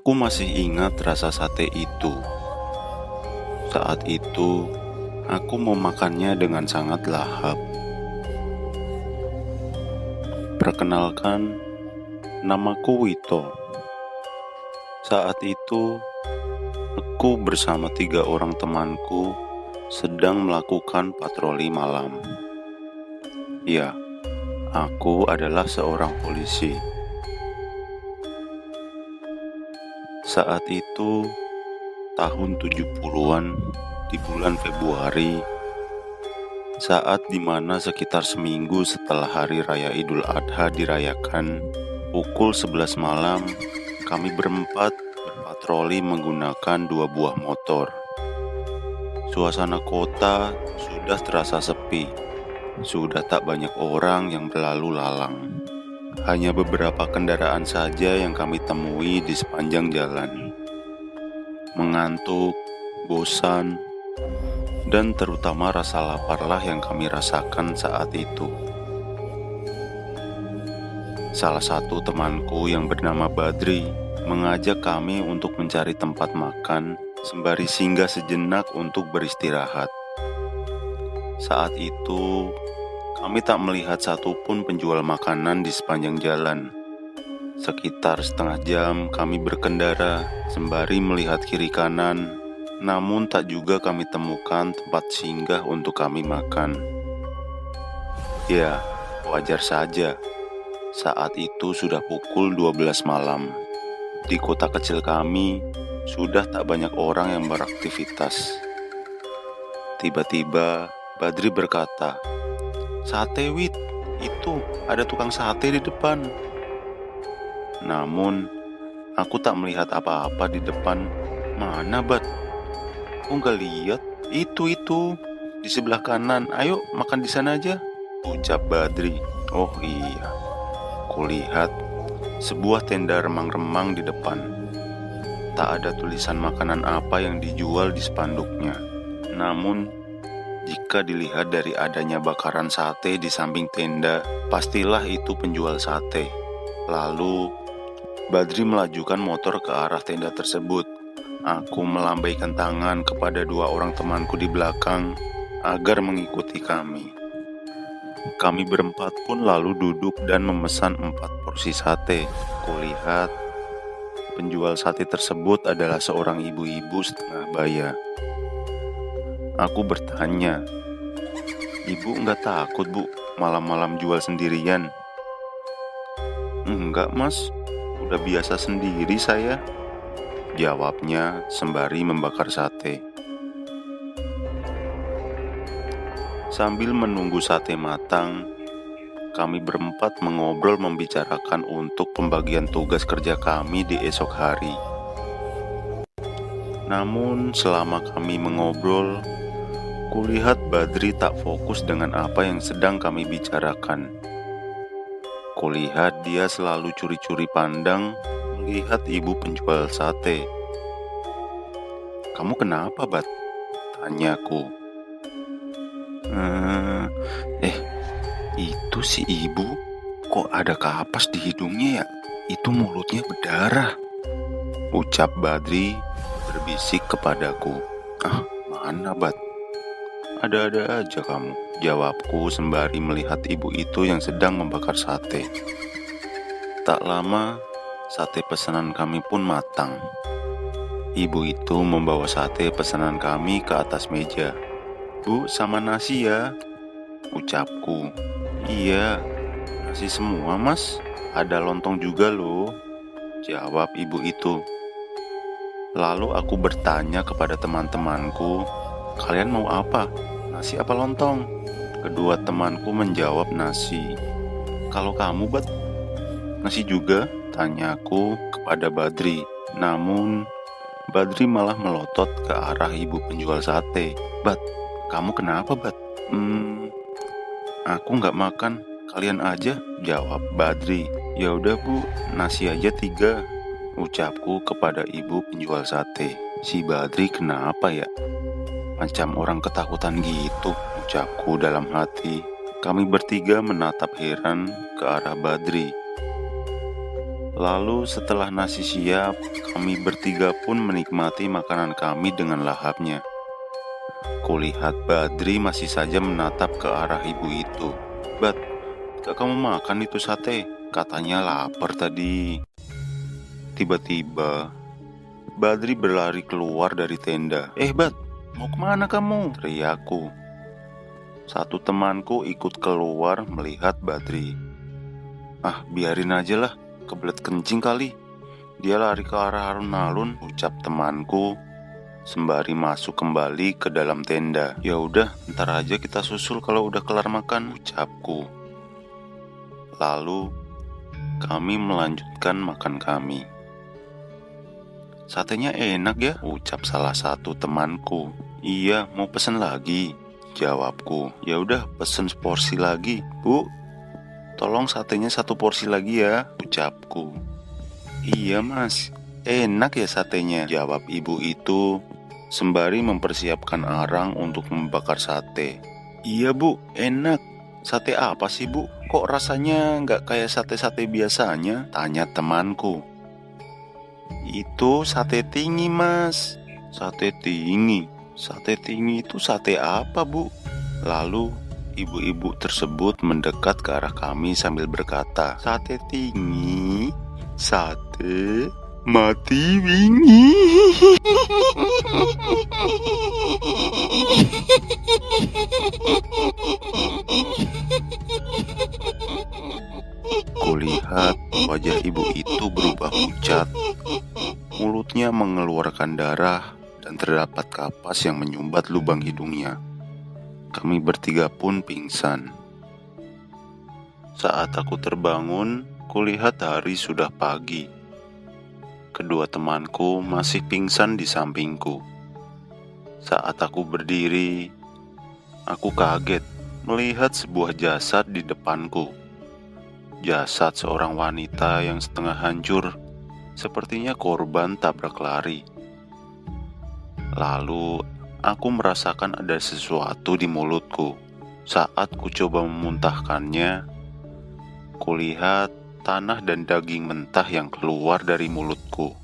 Aku masih ingat rasa sate itu. Saat itu, aku memakannya dengan sangat lahap. Perkenalkan, namaku Wito. Saat itu, aku bersama 3 orang temanku sedang melakukan patroli malam. Ya, aku adalah seorang polisi. Saat itu, tahun 70-an di bulan Februari, saat dimana sekitar seminggu setelah Hari Raya Idul Adha dirayakan, pukul 11 malam, kami berempat berpatroli menggunakan 2 buah motor. Suasana kota sudah terasa sepi, sudah tak banyak orang yang berlalu lalang. Hanya beberapa kendaraan saja yang kami temui di sepanjang jalan. Mengantuk, bosan, dan terutama rasa laparlah yang kami rasakan saat itu. Salah satu temanku yang bernama Badri mengajak kami untuk mencari tempat makan sembari singgah sejenak untuk beristirahat. Saat itu, kami tak melihat satupun penjual makanan di sepanjang jalan. Sekitar setengah jam kami berkendara sembari melihat kiri kanan, namun tak juga kami temukan tempat singgah untuk kami makan. Ya, wajar saja. Saat itu sudah pukul 12 malam. Di kota kecil kami, sudah tak banyak orang yang beraktivitas. Tiba-tiba, Badri berkata, "Sate, Wit, itu ada tukang sate di depan." Namun, aku tak melihat apa-apa di depan. Mana, Bad? Aku nggak lihat. Itu, di sebelah kanan. Ayo, makan di sana aja, ucap Badri. Oh iya, kulihat sebuah tenda remang-remang di depan. Tak ada tulisan makanan apa yang dijual di spanduknya. Namun, jika dilihat dari adanya bakaran sate di samping tenda, pastilah itu penjual sate. Lalu, Badri melajukan motor ke arah tenda tersebut. Aku melambaikan tangan kepada 2 orang temanku di belakang agar mengikuti kami. Kami berempat pun lalu duduk dan memesan 4 porsi sate. Kulihat penjual sate tersebut adalah seorang ibu-ibu setengah baya. Aku bertanya, "Ibu nggak takut, Bu, malam-malam jual sendirian?" "Enggak, Mas, udah biasa sendiri saya," jawabnya sembari membakar sate. Sambil menunggu sate matang, kami berempat mengobrol membicarakan untuk pembagian tugas kerja kami di esok hari. Namun selama kami mengobrol, kulihat Badri tak fokus dengan apa yang sedang kami bicarakan. Kulihat dia selalu curi-curi pandang melihat ibu penjual sate. "Kamu kenapa, Bad?" tanyaku. Itu si ibu kok ada kapas di hidungnya ya? Itu mulutnya berdarah, ucap Badri berbisik kepadaku. "Ah, mana, Bad? Ada-ada aja kamu," jawabku sembari melihat ibu itu yang sedang membakar sate. Tak lama, sate pesanan kami pun matang. Ibu itu membawa sate pesanan kami ke atas meja. "Bu, sama nasi ya," ucapku. "Iya, nasi semua, Mas. Ada lontong juga loh," jawab ibu itu. Lalu aku bertanya kepada teman-temanku, "Kalian mau apa? Nasi apa lontong?" Kedua temanku menjawab nasi. "Kalau kamu, Bad, nasi juga?" tanyaku kepada Badri. Namun, Badri malah melotot ke arah ibu penjual sate. "Bad, kamu kenapa, Bad?" "Aku nggak makan, kalian aja," jawab Badri. "Ya udah, Bu, nasi aja 3, ucapku kepada ibu penjual sate. Si Badri kenapa ya? Macam orang ketakutan gitu, ucapku dalam hati. Kami bertiga menatap heran ke arah Badri. Lalu setelah nasi siap, kami bertiga pun menikmati makanan kami dengan lahapnya. Kulihat Badri masih saja menatap ke arah ibu itu. "Bat, gak kamu makan itu sate? Katanya lapar tadi." Tiba-tiba, Badri berlari keluar dari tenda. Bat, mau kemana kamu?" teriakku. Satu temanku ikut keluar melihat Badri. Biarin aja lah, kebelet kencing kali. Dia lari ke arah alun-alun, ucap temanku sembari masuk kembali ke dalam tenda. "Ya udah, ntar aja kita susul kalau udah kelar makan," ucapku. Lalu kami melanjutkan makan kami. "Satenya enak ya," ucap salah satu temanku. "Iya, mau pesen lagi," jawabku. "Ya udah, pesen seporsi lagi, Bu. Tolong satenya 1 porsi lagi ya," ucapku. "Iya mas, enak ya satenya," jawab ibu itu sembari mempersiapkan arang untuk membakar sate. "Iya bu, enak. Sate apa sih bu? Kok rasanya nggak kayak sate-sate biasanya?" tanya temanku. "Itu sate tinggi mas." "Sate tinggi? Sate tinggi itu sate apa bu?" Lalu ibu-ibu tersebut mendekat ke arah kami sambil berkata, "Sate tinggi, sate mati wingi." Kulihat wajah ibu itu berubah pucat. Mulutnya mengeluarkan darah dan terdapat kapas yang menyumbat lubang hidungnya. Kami bertiga pun pingsan. Saat aku terbangun, kulihat hari sudah pagi. Kedua temanku masih pingsan di sampingku. Saat aku berdiri, aku kaget melihat sebuah jasad di depanku. Jasad seorang wanita yang setengah hancur, sepertinya korban tabrak lari. Lalu aku merasakan ada sesuatu di mulutku. Saat ku coba memuntahkannya, kulihat tanah dan daging mentah yang keluar dari mulutku.